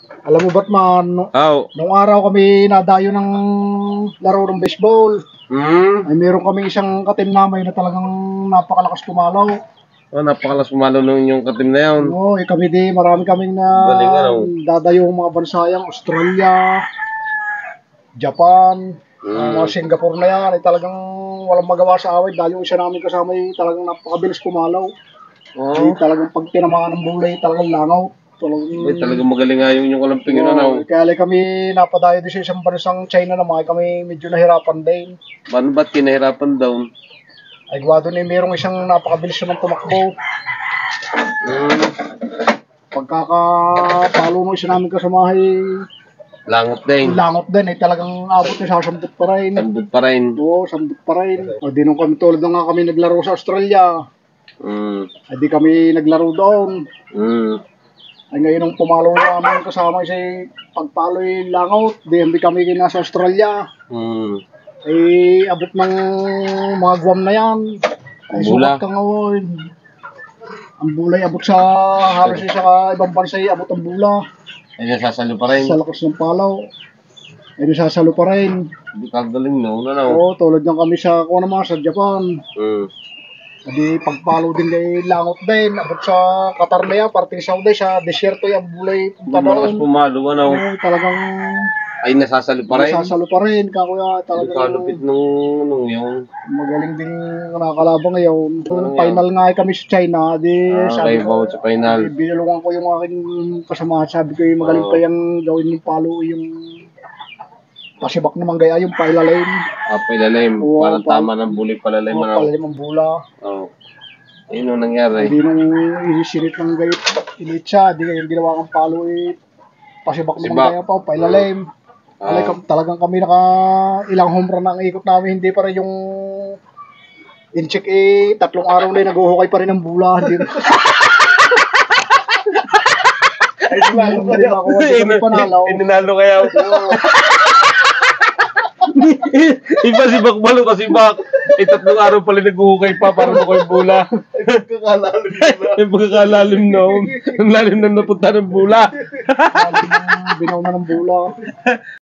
Alam mo ba't man, nung araw kami nadayo ng laro ng baseball, ay meron kami isang katim namin na talagang napakalakas pumalaw. Napakalakas pumalaw nung yung katim na yun. Oo, kami di, marami kaming na dadayo mga bansayang Australia, Japan, mga Singapore na yan, ay talagang walang magawa sa awit dahil yung isa namin kasama ay talagang napakabilis pumalaw. Ay talagang pag tinamaan ng bulay, talagang langaw. Talagang magaling nga yung kalamping yun. Kaya kami napadayo din sa isang bansang China naman, kami medyo nahirapan din. Ba't kinahirapan daw? Ay gawa doon merong isang napakabilis naman tumakbo. Pagkakapalo ng isa namin kasamahay, langot din ay talagang abot na sasambot pa rin. Sambot pa rin? Oo, sambot pa rin. O di nung kami tulad na nga kami naglaro sa Australia. Ay di kami naglaro doon. Ay ngayon nung pumalo naman kasama kasi pagpalo yung langot, di kami nasa Australia. Ay abot ng mga Guam na yan. Ay sukat ka ngayon. Ang bulay abot sa halos sa ibang bansa, abot ang bula. Ay nasasalo pa rin? Sa lakas ng palaw. Ay nasasalo pa rin. Hindi ka galing no? Oo, tulad ng kami sa sa Japan. Hindi pagpalo din kay langot din. Abot sa Qatar na yan, parting Saudi, sa desierto yung bulay. Malakas pumalo talagang ay nasasalo pa rin? Nasasalo pa rin. Kakuya talagang kalupit nung yun. Magaling din nakakalabang ngayon. Final nga kami sa China. Sabi ko sa final. Binulungan ko yung aking kasama. Sabi ko yung magaling pa yung gawin yung palo, yung pasibak naman gaya yung pailalim. Pailalim. Parang tama ng bulay palalim. Palalim ang bula. Yun ang nangyari. Hindi nung isisinit ng gayit. Init siya. Hindi yung ginawa kang palo pasibak naman gaya pa. Pailalim. Talagang kami ilang home run ang ikot namin. Hindi pa rin yung in-check 3 araw na nag-uhukay pa rin ng bula. Ay, Inanalo kaya. Iba si Bakbalo kasi 3 araw pala nag-uhukay pa para makuha yung bula. Ay pagkakalalim noon. Ang lalim na napunta ng bula. Binaw na ng bula.